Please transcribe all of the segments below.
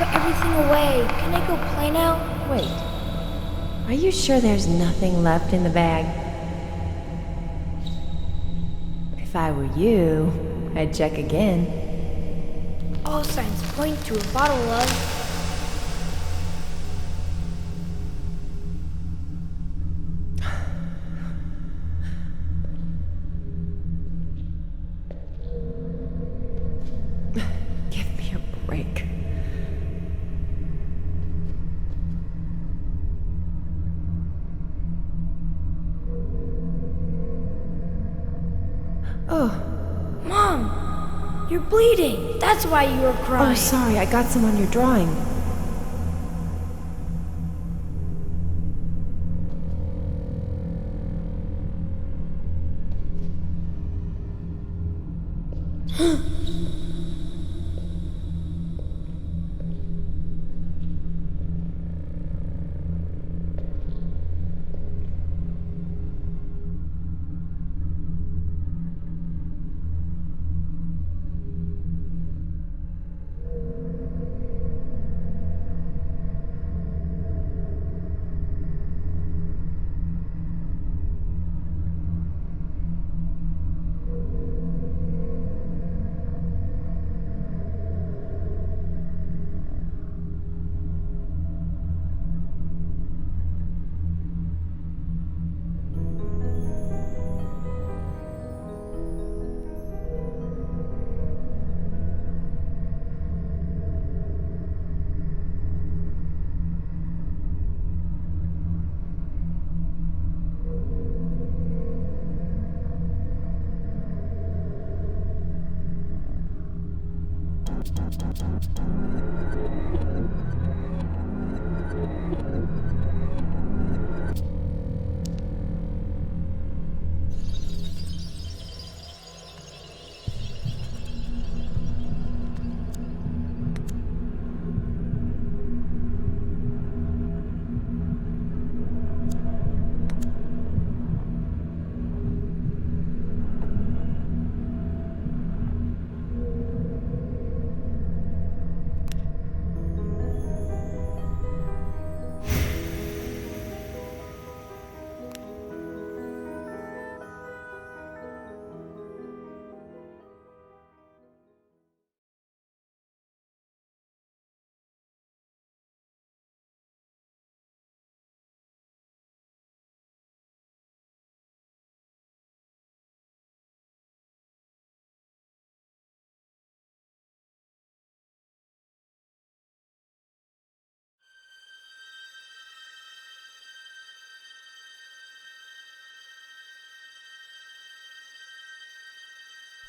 put everything away. Can I go play now? Wait. Are you sure there's nothing left in the bag? If I were you, I'd check again. All signs point to a bottle of... Give me a break. Oh. Mom! You're bleeding! That's why you were crying! Oh, sorry, I got some on your drawing.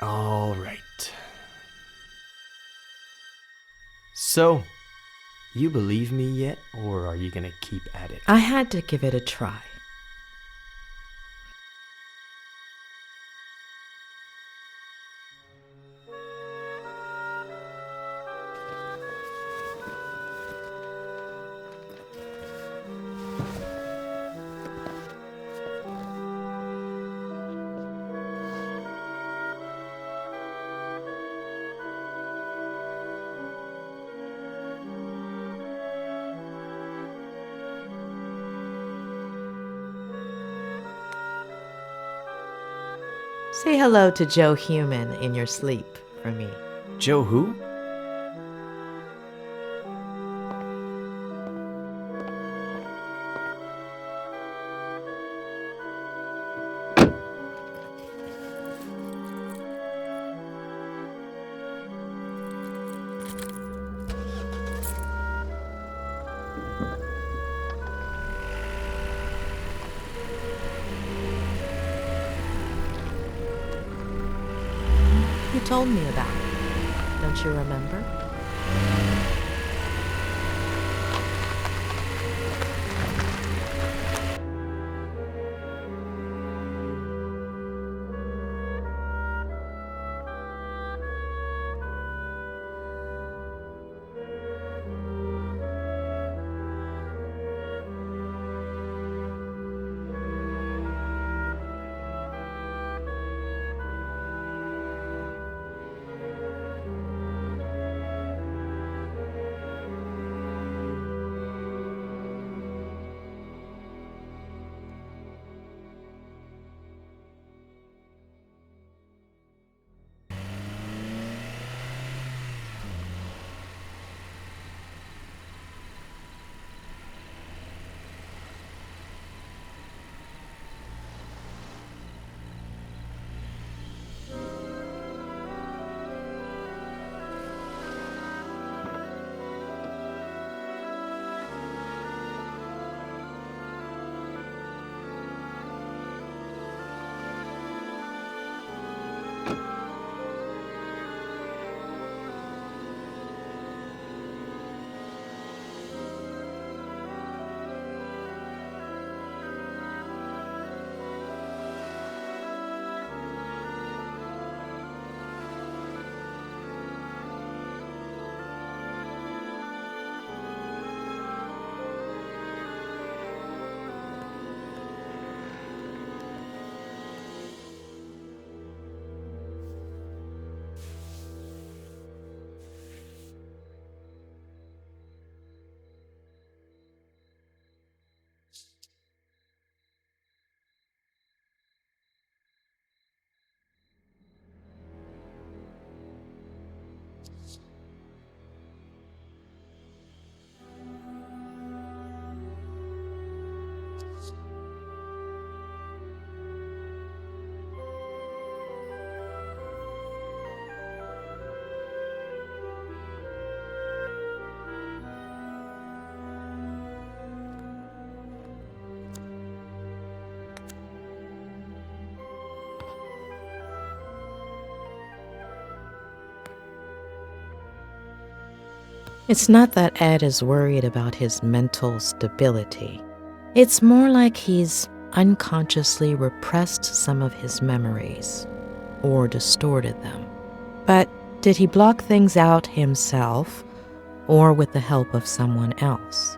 All right. So, you believe me yet, or are you gonna keep at it? I had to give it a try. Say hello to Joe Human in your sleep for me. Joe who? You told me about it. Don't you remember? It's not that Ed is worried about his mental stability. It's more like he's unconsciously repressed some of his memories or distorted them. But did he block things out himself or with the help of someone else?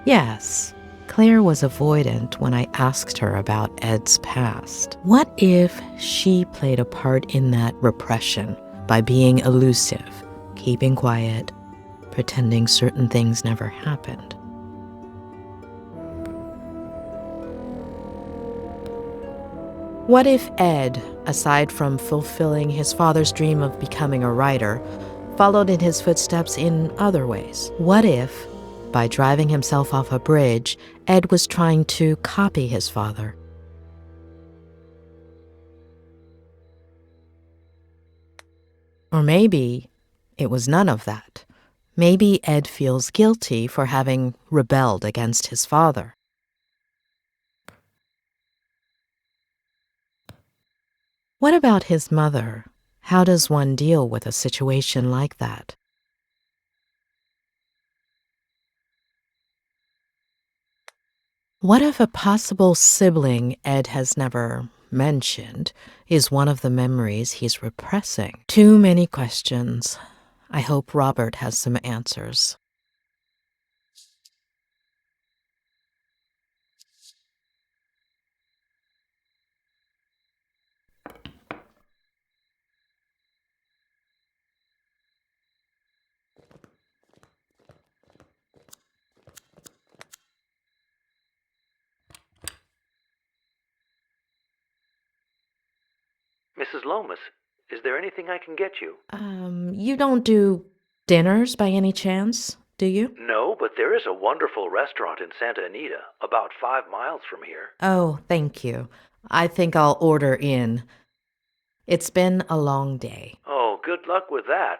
Yes, Claire was avoidant when I asked her about Ed's past. What if she played a part in that repression by being elusive, keeping quiet, pretending certain things never happened? What if Ed, aside from fulfilling his father's dream of becoming a writer, followed in his footsteps in other ways? What if, by driving himself off a bridge, Ed was trying to copy his father? Or maybe it was none of that. Maybe Ed feels guilty for having rebelled against his father. What about his mother? How does one deal with a situation like that? What if a possible sibling Ed has never mentioned is one of the memories he's repressing? Too many questions. I hope Robert has some answers. Mrs. Lomas, is there anything I can get you? You don't do dinners by any chance, do you? No, but there is a wonderful restaurant in Santa Anita, about 5 miles from here. Oh, thank you. I think I'll order in. It's been a long day. Oh, good luck with that.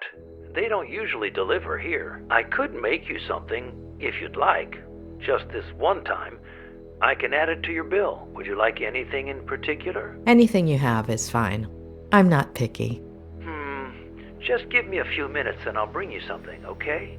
They don't usually deliver here. I could make you something, if you'd like. Just this one time. I can add it to your bill. Would you like anything in particular? Anything you have is fine. I'm not picky. Just give me a few minutes and I'll bring you something, okay?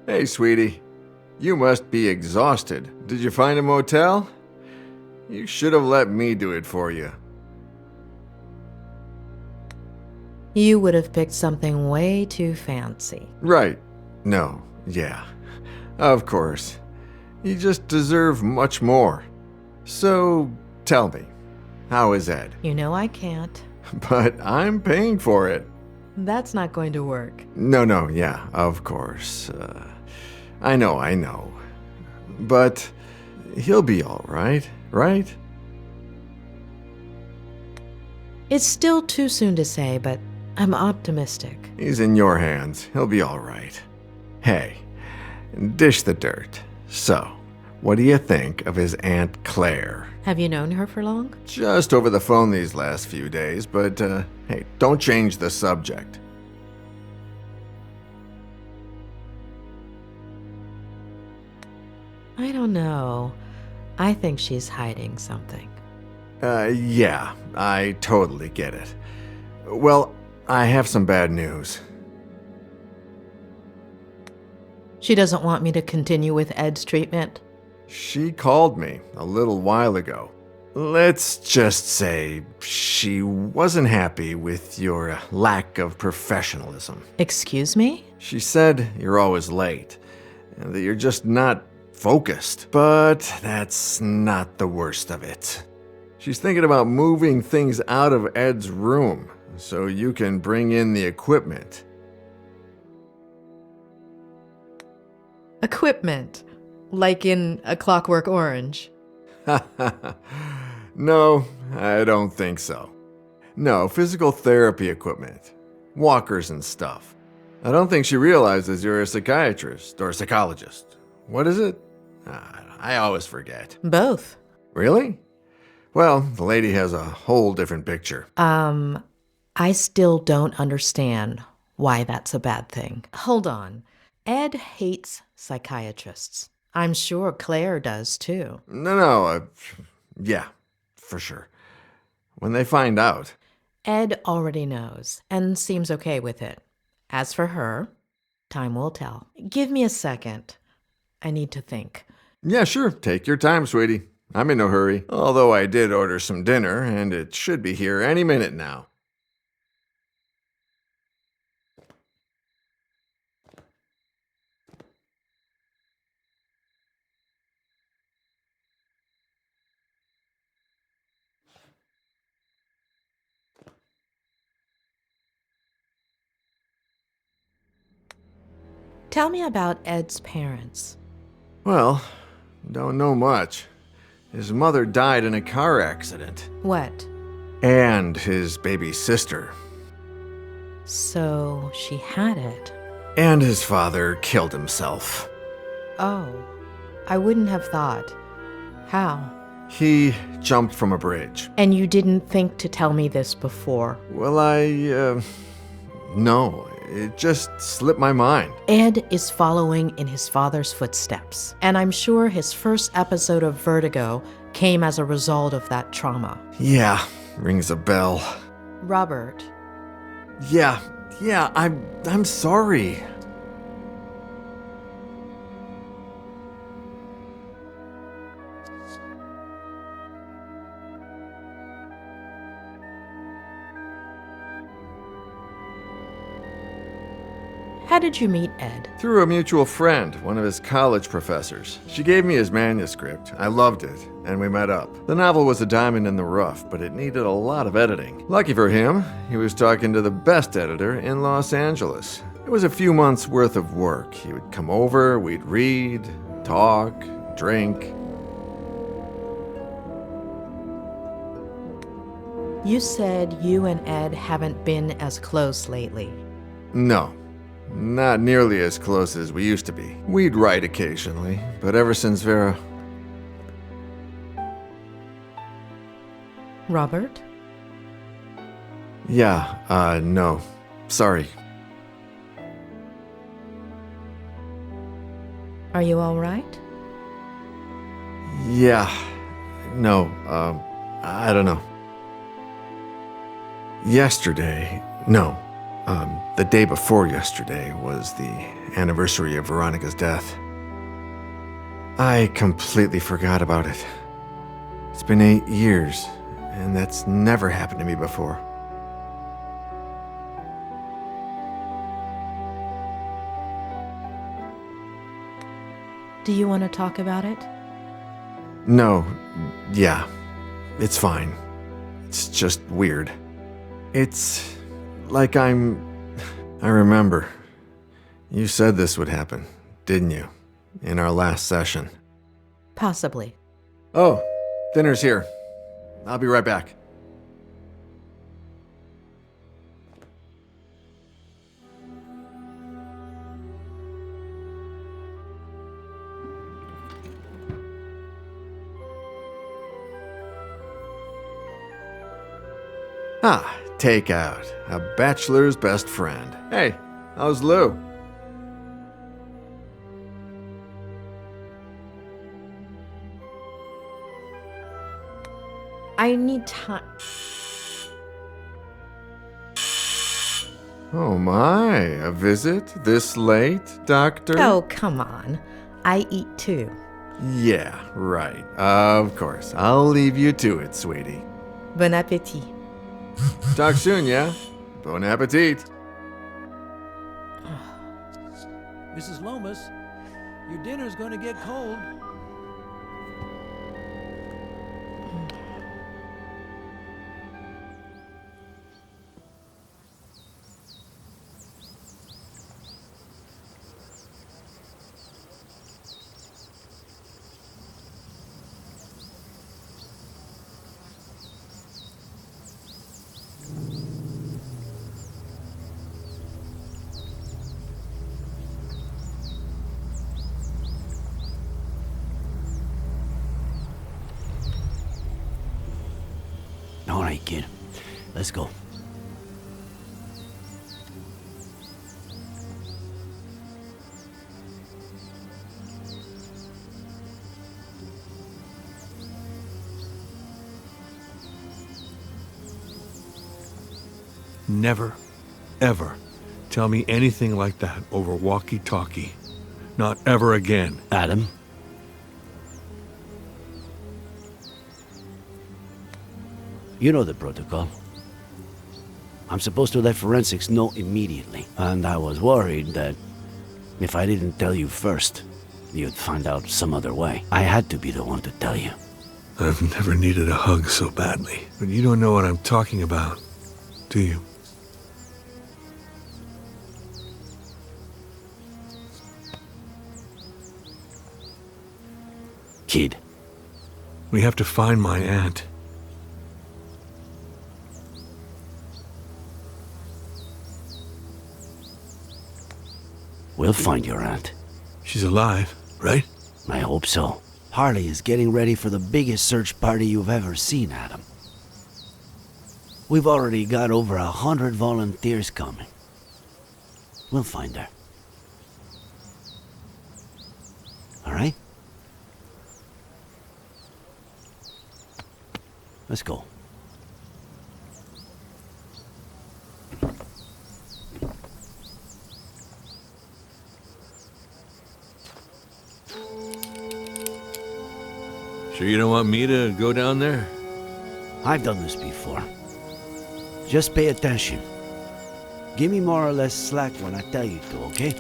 Hey, sweetie. You must be exhausted. Did you find a motel? You should have let me do it for you. You would have picked something way too fancy. Right. No. Yeah. Of course. You just deserve much more. So, tell me, how is Ed? You know I can't. But I'm paying for it. That's not going to work. No, yeah, of course. I know. But he'll be all right, right? It's still too soon to say, but I'm optimistic. He's in your hands. He'll be all right. Hey, dish the dirt. So, what do you think of his Aunt Claire? Have you known her for long? Just over the phone these last few days, but hey, don't change the subject. I don't know. I think she's hiding something. Yeah, I totally get it. Well, I have some bad news. She doesn't want me to continue with Ed's treatment? She called me a little while ago. Let's just say she wasn't happy with your lack of professionalism. Excuse me? She said you're always late, and that you're just not focused. But that's not the worst of it. She's thinking about moving things out of Ed's room so you can bring in the equipment. Equipment. Like in A Clockwork Orange. No, I don't think so. No, physical therapy equipment. Walkers and stuff. I don't think she realizes you're a psychiatrist or a psychologist. What is it? I always forget. Both. Really? Well, the lady has a whole different picture. I still don't understand why that's a bad thing. Hold on. Ed hates psychiatrists. I'm sure Claire does too. No, yeah, for sure. When they find out. Ed already knows and seems okay with it. As for her, time will tell. Give me a second. I need to think. Yeah, sure. Take your time, sweetie. I'm in no hurry. Although I did order some dinner, and it should be here any minute now. Tell me about Ed's parents. Well, don't know much. His mother died in a car accident. What? And his baby sister. So she had it. And his father killed himself. Oh, I wouldn't have thought. How? He jumped from a bridge. And you didn't think to tell me this before? Well, no, it just slipped my mind. Ed is following in his father's footsteps, and I'm sure his first episode of Vertigo came as a result of that trauma. Yeah, rings a bell. Robert. Yeah, I'm sorry. How did you meet Ed? Through a mutual friend, one of his college professors. She gave me his manuscript. I loved it, and we met up. The novel was a diamond in the rough, but it needed a lot of editing. Lucky for him, he was talking to the best editor in Los Angeles. It was a few months' worth of work. He would come over, we'd read, talk, drink. You said you and Ed haven't been as close lately. No. Not nearly as close as we used to be. We'd write occasionally, but ever since Vera... Robert? Yeah, no. Sorry. Are you all right? Yeah. No, I don't know. The day before yesterday was the anniversary of Veronica's death. I completely forgot about it. It's been 8 years, and that's never happened to me before. Do you want to talk about it? No, yeah, it's fine. It's just weird. It's like I remember. You said this would happen, didn't you? In our last session. Possibly. Oh, dinner's here. I'll be right back. Ah, takeout. A bachelor's best friend. Hey, how's Lou? I need time. Oh my, a visit this late, Doctor? Oh, come on. I eat too. Yeah, right. Of course. I'll leave you to it, sweetie. Bon appétit. Talk soon, yeah? Bon appetit. Mrs. Lomas, your dinner's gonna get cold. All right, kid. Let's go. Never, ever tell me anything like that over walkie-talkie. Not ever again. Adam? You know the protocol. I'm supposed to let forensics know immediately, and I was worried that if I didn't tell you first, you'd find out some other way. I had to be the one to tell you. I've never needed a hug so badly. But you don't know what I'm talking about, do you? Kid. We have to find my aunt. We'll find your aunt. She's alive, right? I hope so. Harley is getting ready for the biggest search party you've ever seen, Adam. We've already got over 100 volunteers coming. We'll find her. All right? Let's go. Sure you don't want me to go down there? I've done this before. Just pay attention. Give me more or less slack when I tell you to, okay?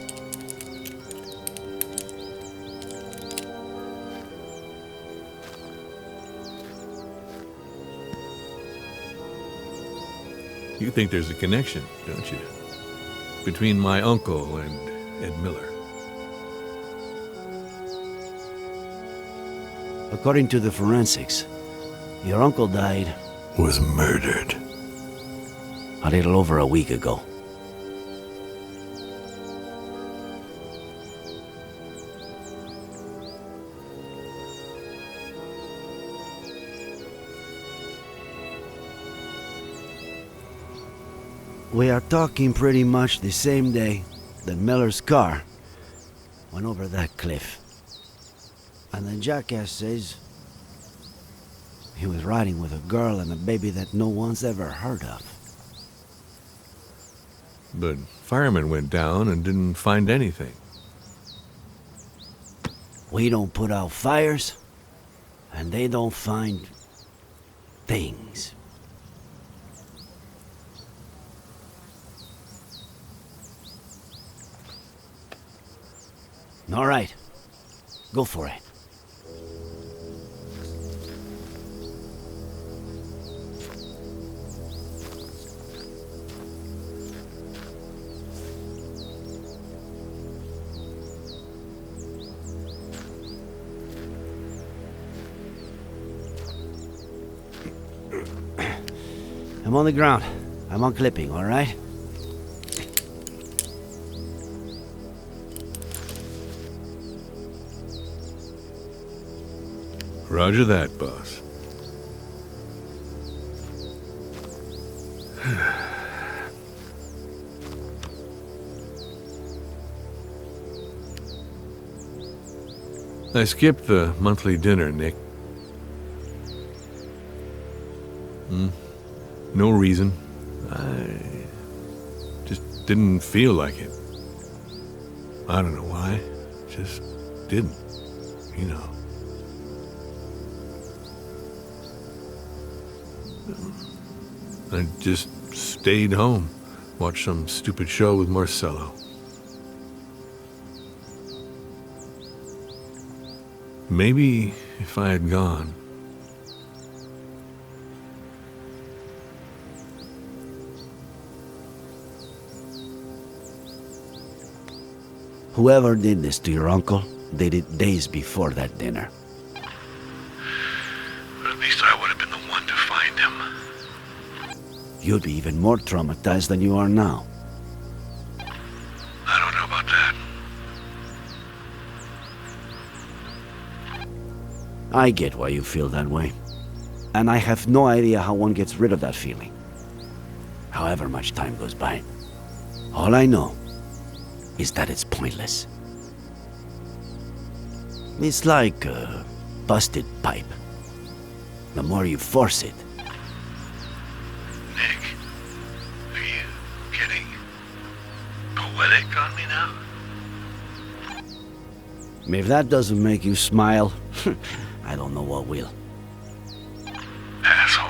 You think there's a connection, don't you? Between my uncle and Ed Miller. According to the forensics, your uncle died Was murdered. a little over a week ago. We are talking pretty much the same day that Miller's car went over that cliff. And the jackass says he was riding with a girl and a baby that no one's ever heard of. But firemen went down and didn't find anything. We don't put out fires, and they don't find things. All right, go for it. I'm on the ground. I'm on clipping, all right? Roger that, boss. I skipped the monthly dinner, Nick. No reason. I just didn't feel like it. I don't know why. Just didn't, you know. I just stayed home, watched some stupid show with Marcello. Maybe if I had gone. Whoever did this to your uncle did it days before that dinner. But at least I would have been the one to find him. You'd be even more traumatized than you are now. I don't know about that. I get why you feel that way. And I have no idea how one gets rid of that feeling. However much time goes by. All I know is that it's pointless. It's like a busted pipe. The more you force it. Nick, are you getting poetic on me now? If that doesn't make you smile, I don't know what will. Asshole.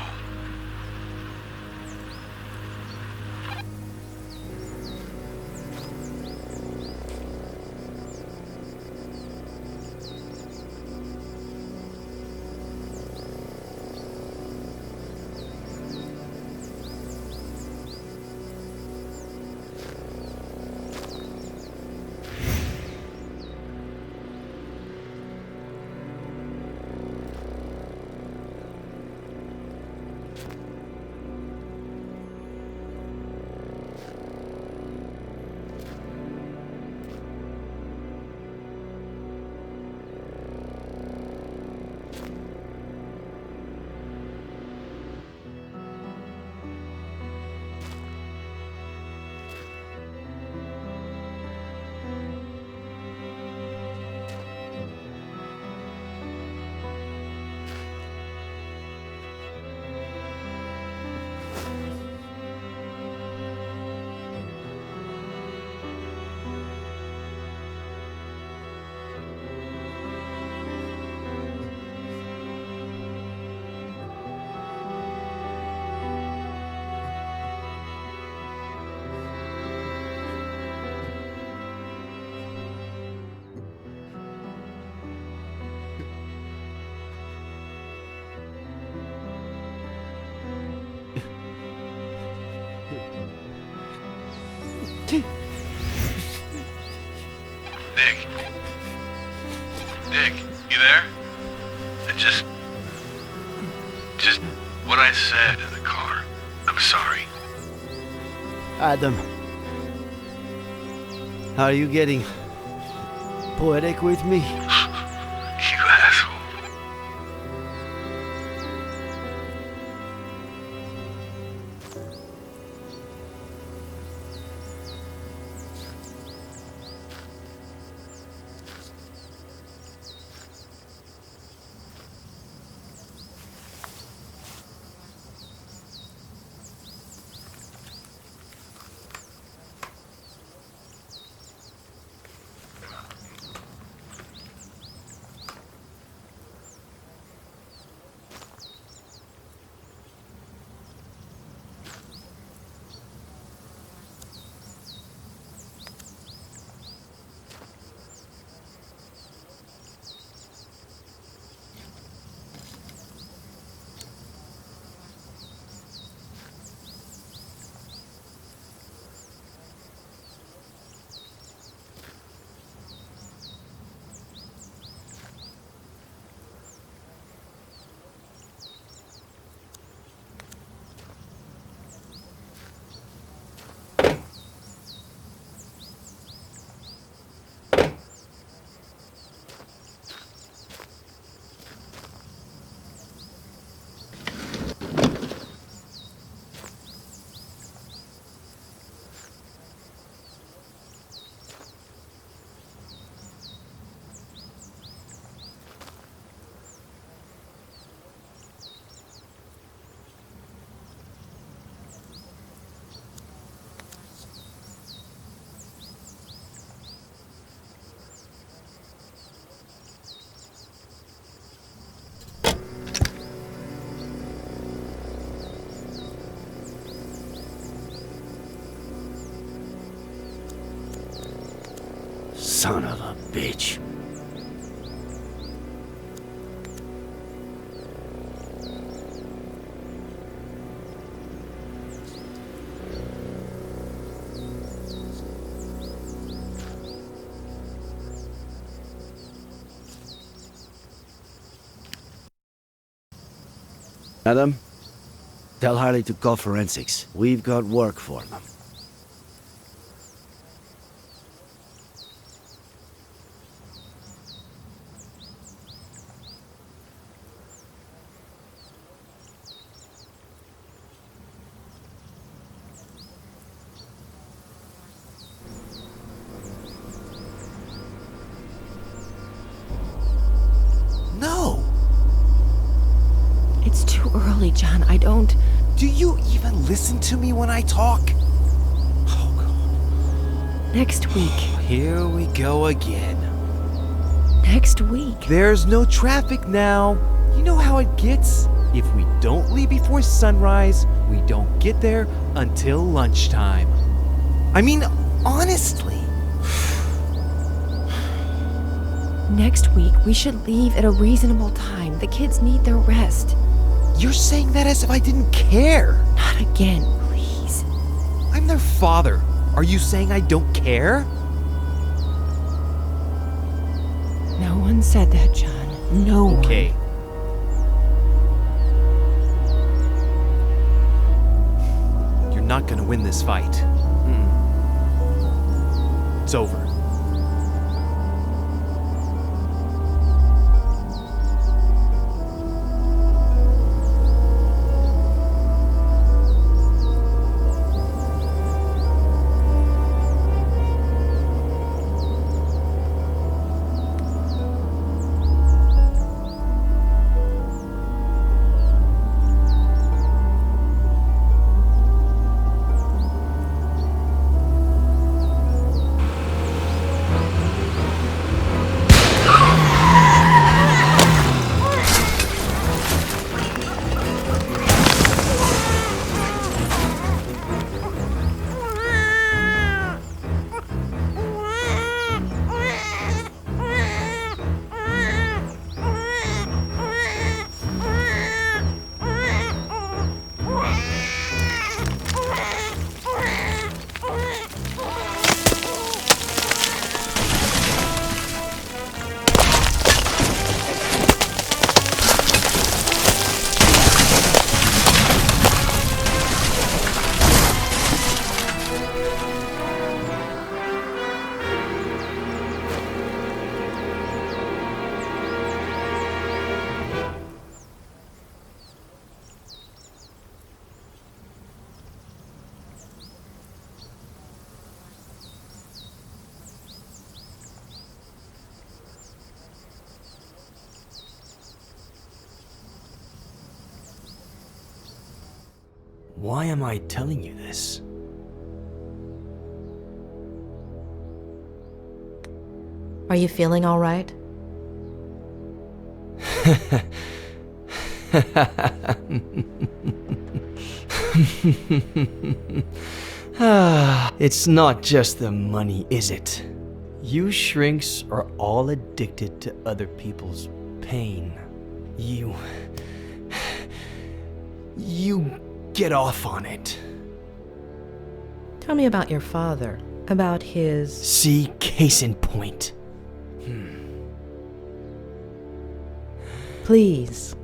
Nick. Nick, you there? And just what I said in the car. I'm sorry. Adam. Are you getting poetic with me? You asshole. Son of a bitch. Adam, tell Harley to call forensics. We've got work for them. No! It's too early, John. I don't... Do you even listen to me when I talk? Oh, God. Next week. Here we go again. Next week. There's no traffic now. You know how it gets? If we don't leave before sunrise, we don't get there until lunchtime. I mean, honestly. Next week, we should leave at a reasonable time. The kids need their rest. You're saying that as if I didn't care. Not again, please. I'm their father. Are you saying I don't care? No one said that, John. No one. Okay. You're not gonna win this fight. It's over. Why am I telling you this? Are you feeling all right? It's not just the money, is it? You shrinks are all addicted to other people's pain. You get off on it. Tell me about your father, about his... See, case in point. Please.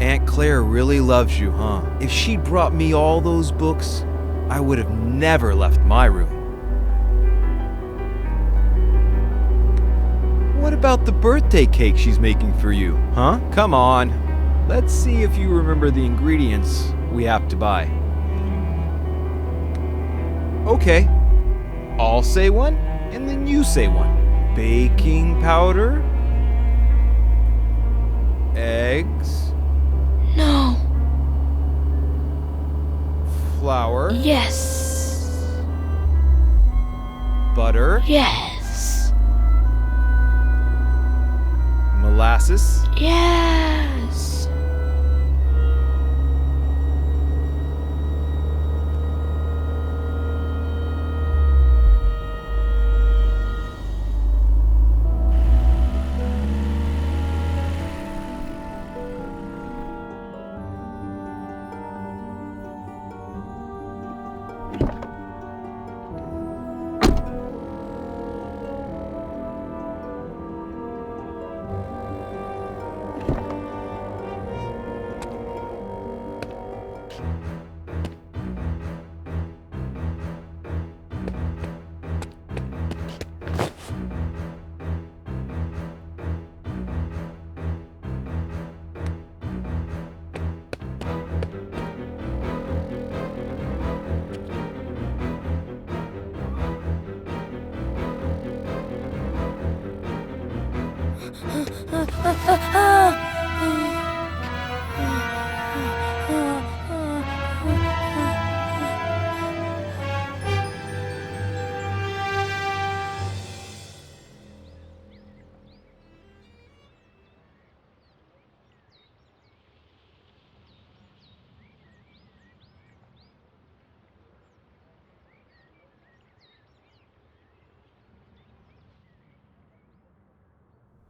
Aunt Claire really loves you, huh? If she'd brought me all those books, I would have never left my room. What about the birthday cake she's making for you, huh? Come on. Let's see if you remember the ingredients we have to buy. Okay. I'll say one, and then you say one. Baking powder? Eggs? No. Flour? Yes. Butter? Yes. Molasses? Yes.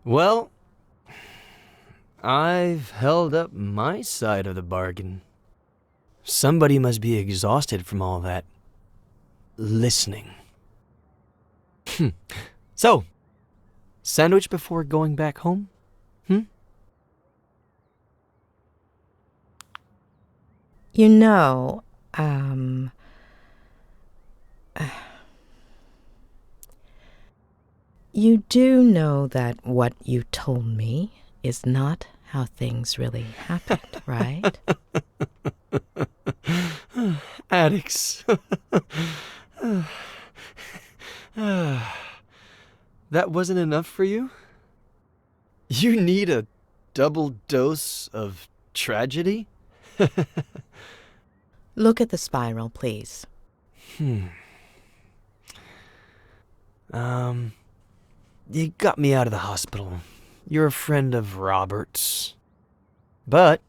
Well, I've held up my side of the bargain. Somebody must be exhausted from all that listening. So, sandwich before going back home? You know, you do know that what you told me is not how things really happened, right? Addicts. That wasn't enough for you? You need a double dose of tragedy? Look at the spiral, please. You got me out of the hospital. You're a friend of Robert's. But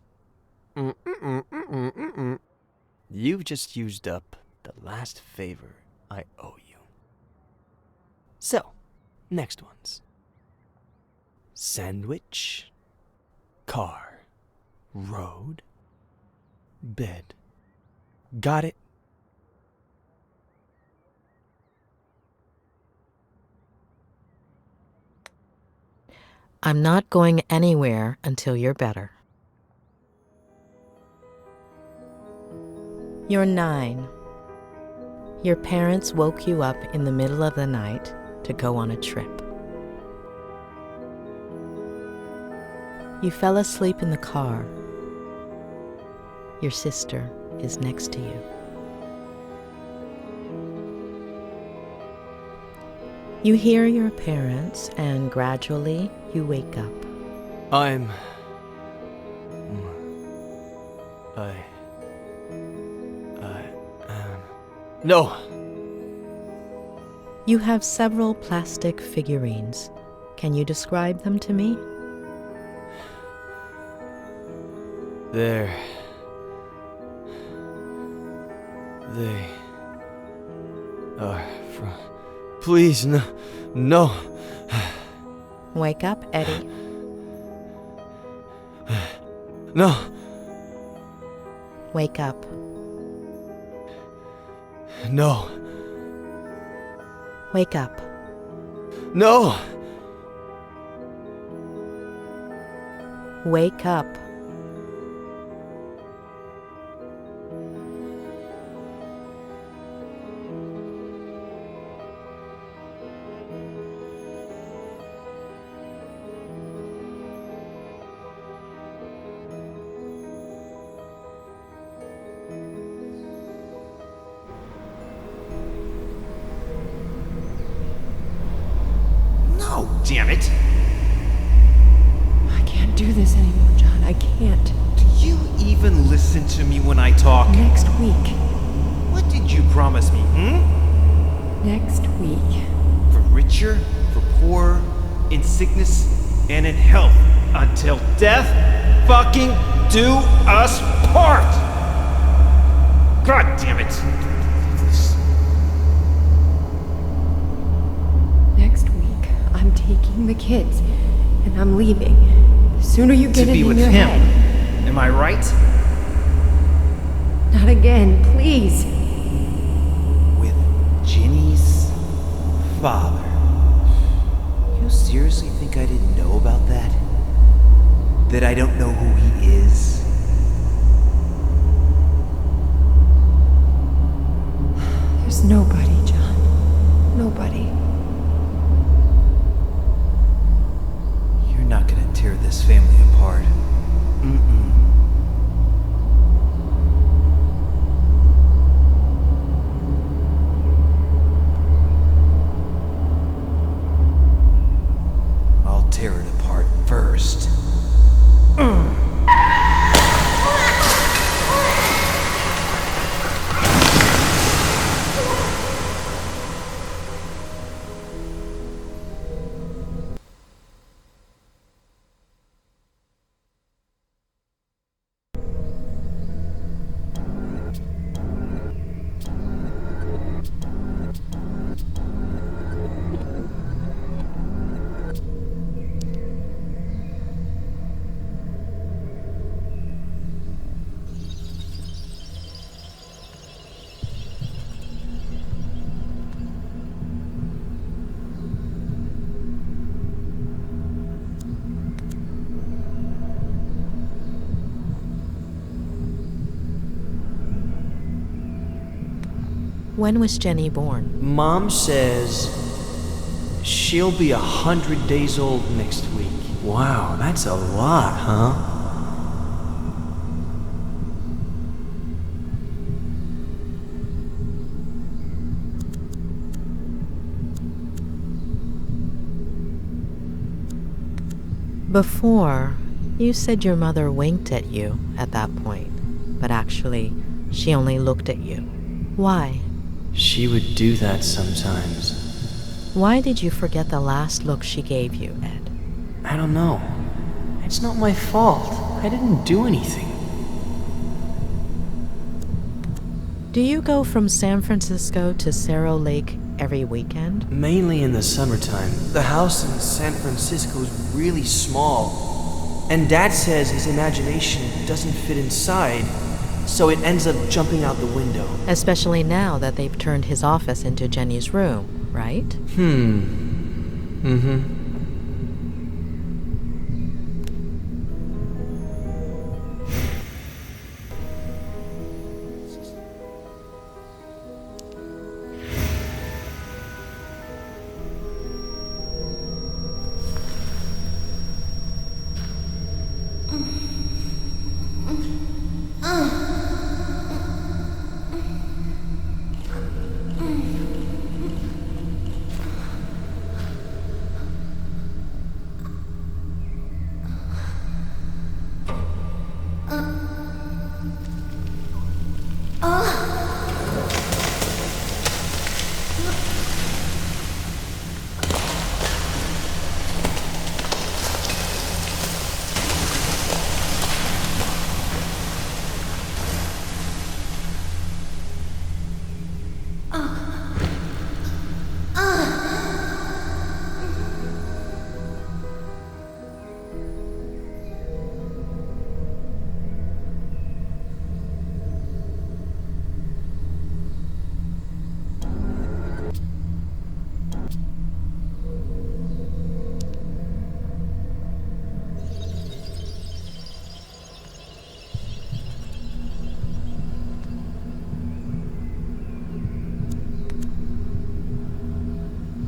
you've just used up the last favor I owe you. So, next ones. Sandwich, car, road, bed. Got it? I'm not going anywhere until you're better. You're 9. Your parents woke you up in the middle of the night to go on a trip. You fell asleep in the car. Your sister is next to you. You hear your parents, and gradually you wake up. No. You have several plastic figurines. Can you describe them to me? They are from... Please, no. Wake up, Eddie. No. Wake up. No. Wake up. No. Wake up. damn it! I can't do this anymore, John. I can't. Do you even listen to me when I talk? Next week. What did you promise me, Next week. For richer, for poorer, in sickness, and in health, until death fucking do us part! God damn it! Next week, I'm taking the kids, and I'm leaving. The sooner you get To it be in with your him. head. Am I right? Not again, please. With Ginny's father. You seriously think I didn't know about that? That I don't know who he is? There's nobody, John. Nobody. You're not gonna tear this family apart. I'll tear it apart first. When was Jenny born? Mom says she'll be 100 days old next week. Wow, that's a lot, huh? Before, you said your mother winked at you at that point, but actually, she only looked at you. Why? She would do that sometimes. Why did you forget the last look she gave you, Ed? I don't know. It's not my fault. I didn't do anything. Do you go from San Francisco to Cerro Lake every weekend? Mainly in the summertime. The house in San Francisco is really small. And Dad says his imagination doesn't fit inside, so it ends up jumping out the window. Especially now that they've turned his office into Jenny's room, right? Mm-hmm.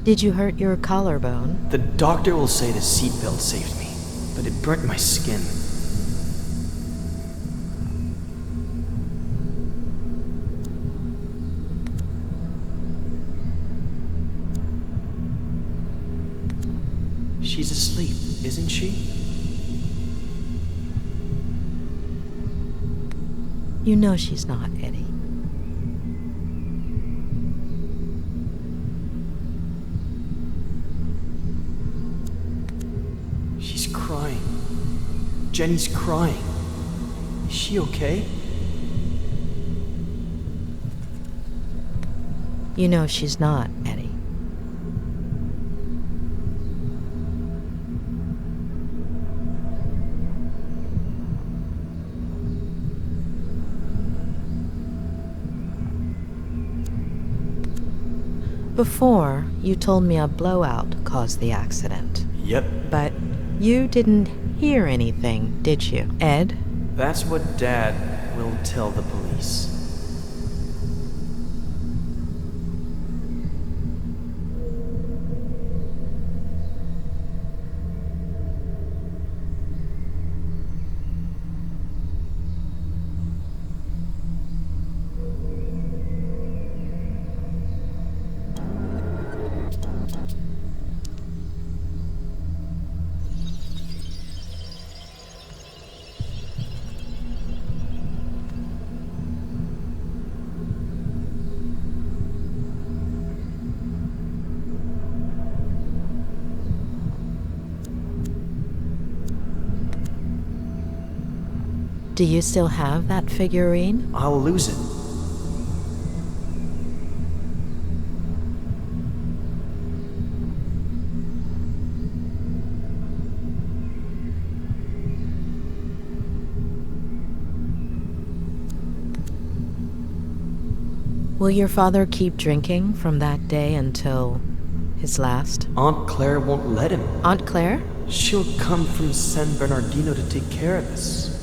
Did you hurt your collarbone? The doctor will say the seatbelt saved me, but it burnt my skin. She's asleep, isn't she? You know she's not, Eddie. She's crying. Jenny's crying. Is she okay? You know she's not, Eddie. Before, you told me a blowout caused the accident. Yep. But you didn't hear anything, did you, Ed? That's what Dad will tell the police. Do you still have that figurine? I'll lose it. Will your father keep drinking from that day until his last? Aunt Claire won't let him. Aunt Claire? She'll come from San Bernardino to take care of us.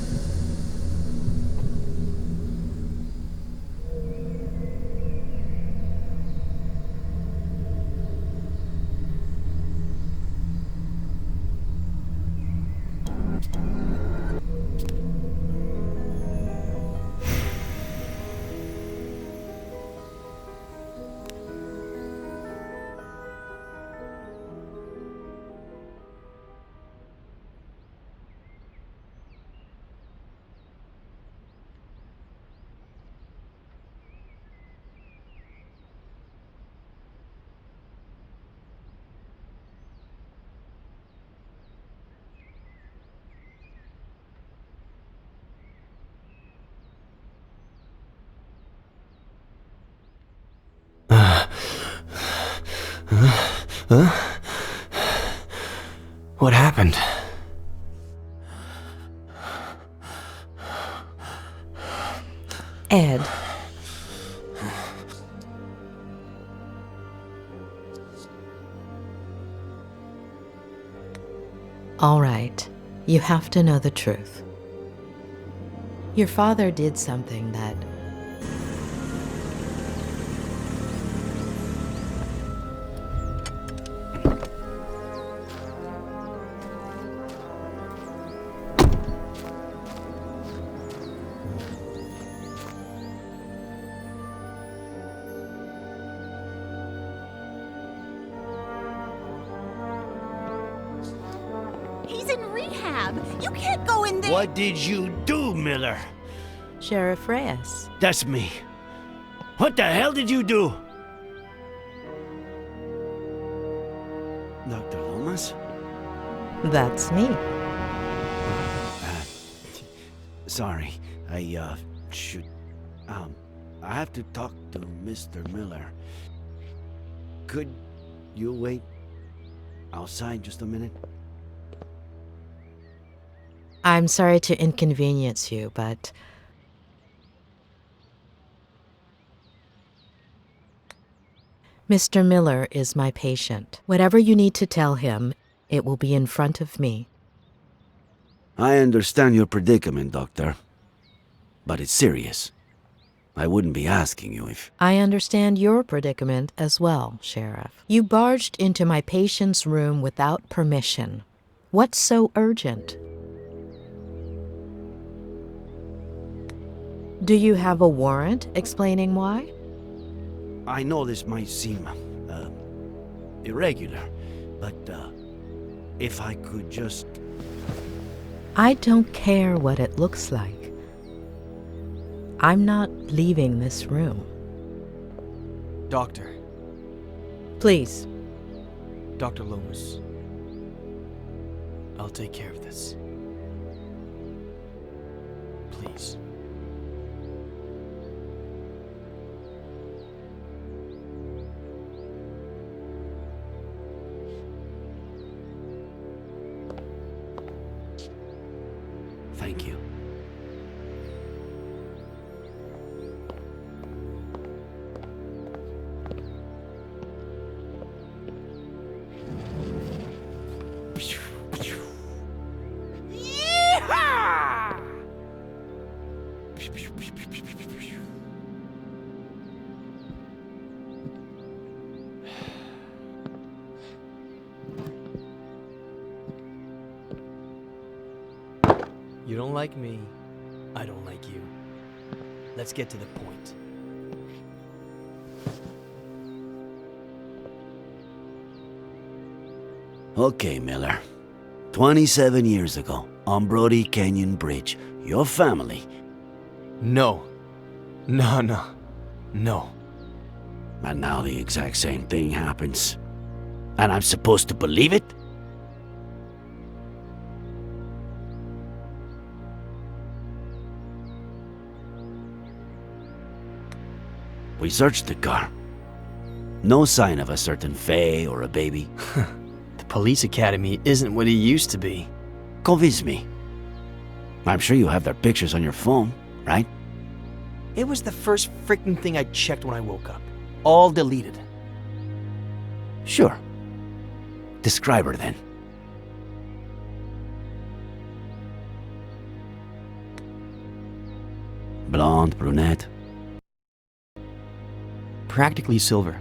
Huh? What happened? Ed. All right. You have to know the truth. Your father did something that... He's in rehab. You can't go in there. What did you do, Miller? Sheriff Reyes. That's me. What the hell did you do? Dr. Lomas? That's me. Sorry, I should... I have to talk to Mr. Miller. Could you wait outside just a minute? I'm sorry to inconvenience you, but... Mr. Miller is my patient. Whatever you need to tell him, it will be in front of me. I understand your predicament, Doctor. But it's serious. I wouldn't be asking you if... I understand your predicament as well, Sheriff. You barged into my patient's room without permission. What's so urgent? Do you have a warrant explaining why? I know this might seem, irregular, but, If I could just... I don't care what it looks like. I'm not leaving this room. Doctor. Please. Dr. Loomis. I'll take care of this. Please. Thank you. You don't like me, I don't like you. Let's get to the point. Okay, Miller. 27 years ago, on Brody Canyon Bridge, your family... No. No. And now the exact same thing happens. And I'm supposed to believe it? We searched the car. No sign of a certain Faye or a baby. The police academy isn't what it used to be. Convince me. I'm sure you have their pictures on your phone, right? It was the first freaking thing I checked when I woke up. All deleted. Sure. Describe her then. Blonde, brunette. Practically silver.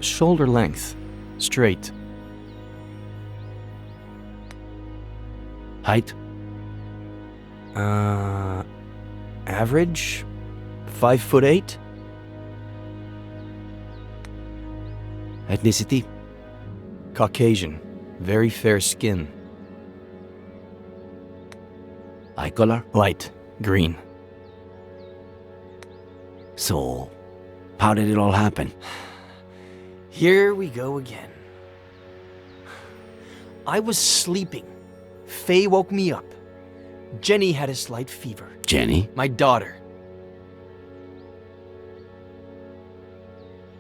Shoulder length. Straight. Height? Average? 5'8"? Ethnicity? Caucasian. Very fair skin. Eye color? Light. Green. So, how did it all happen? Here we go again. I was sleeping. Faye woke me up. Jenny had a slight fever. Jenny? My daughter.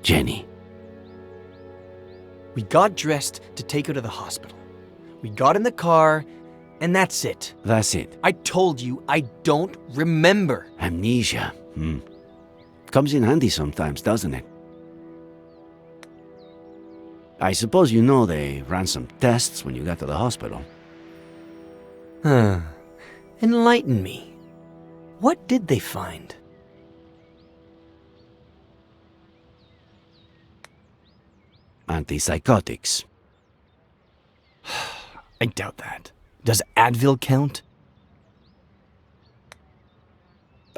Jenny. We got dressed to take her to the hospital. We got in the car, and that's it. That's it. I told you I don't remember. Amnesia. Comes in handy sometimes, doesn't it? I suppose you know they ran some tests when you got to the hospital. Enlighten me. What did they find? Antipsychotics. I doubt that. Does Advil count?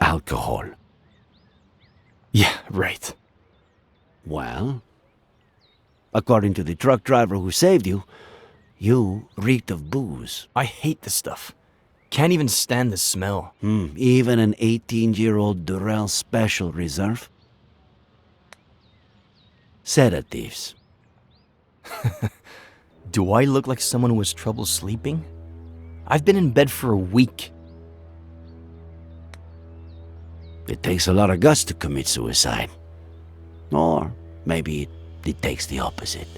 Alcohol. Yeah, right. Well, according to the truck driver who saved you, you reeked of booze. I hate this stuff. Can't even stand the smell. Even an 18-year-old Durrell Special Reserve? Sedatives. Do I look like someone who has trouble sleeping? I've been in bed for a week. It takes a lot of guts to commit suicide. Or maybe it takes the opposite.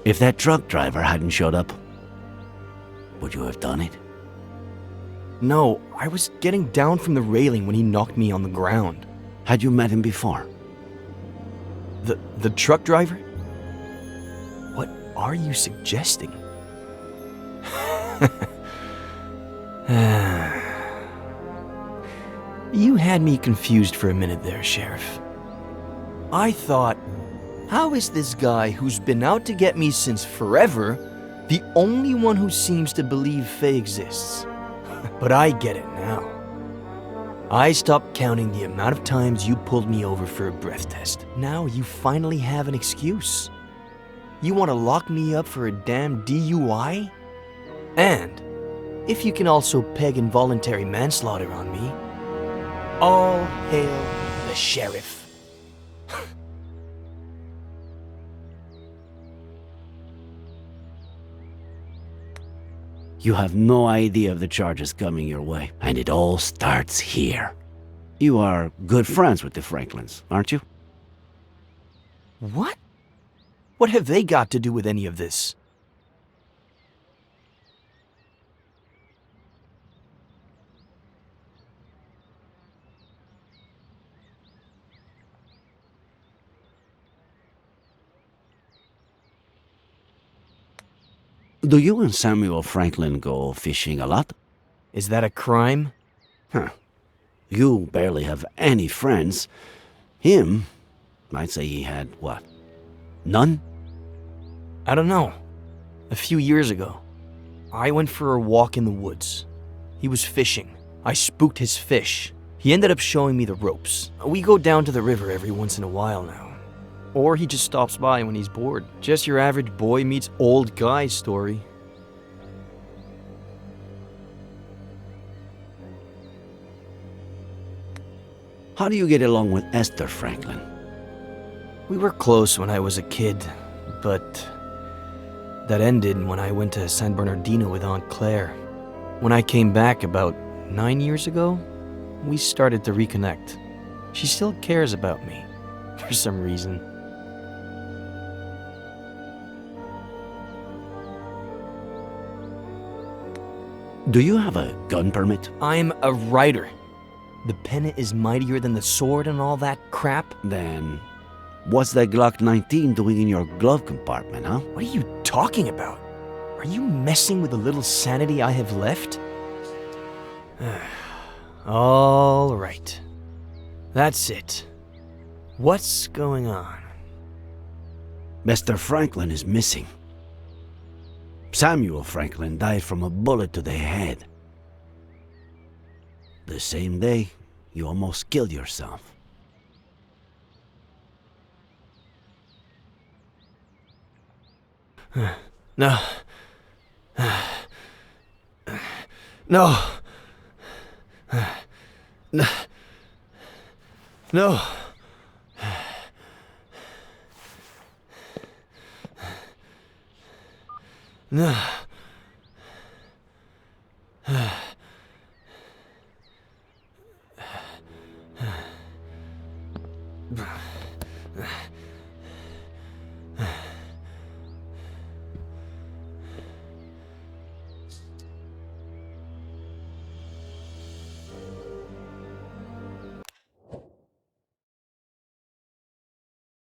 If that truck driver hadn't showed up, would you have done it? No, I was getting down from the railing when he knocked me on the ground. Had you met him before? The truck driver? What are you suggesting? You had me confused for a minute there, Sheriff. I thought, how is this guy who's been out to get me since forever the only one who seems to believe Faye exists? But I get it now. I stopped counting the amount of times you pulled me over for a breath test. Now you finally have an excuse. You want to lock me up for a damn DUI? And if you can also peg involuntary manslaughter on me, all hail the sheriff. You have no idea of the charges coming your way, and it all starts here. You are good friends with the Franklins, aren't you? What? What have they got to do with any of this? Do you and Samuel Franklin go fishing a lot? Is that a crime? Huh. You barely have any friends. Him, I'd say he had, what, none? I don't know. A few years ago, I went for a walk in the woods. He was fishing. I spooked his fish. He ended up showing me the ropes. We go down to the river every once in a while now. Or he just stops by when he's bored. Just your average boy meets old guy story. How do you get along with Esther Franklin? We were close when I was a kid, but that ended when I went to San Bernardino with Aunt Claire. When I came back about 9 years ago, we started to reconnect. She still cares about me, for some reason. Do you have a gun permit? I'm a writer. The pen is mightier than the sword and all that crap. Then, what's that Glock 19 doing in your glove compartment, huh? What are you talking about? Are you messing with the little sanity I have left? All right. That's it. What's going on? Mr. Franklin is missing. Samuel Franklin died from a bullet to the head. The same day you almost killed yourself. No. No. No. No. No.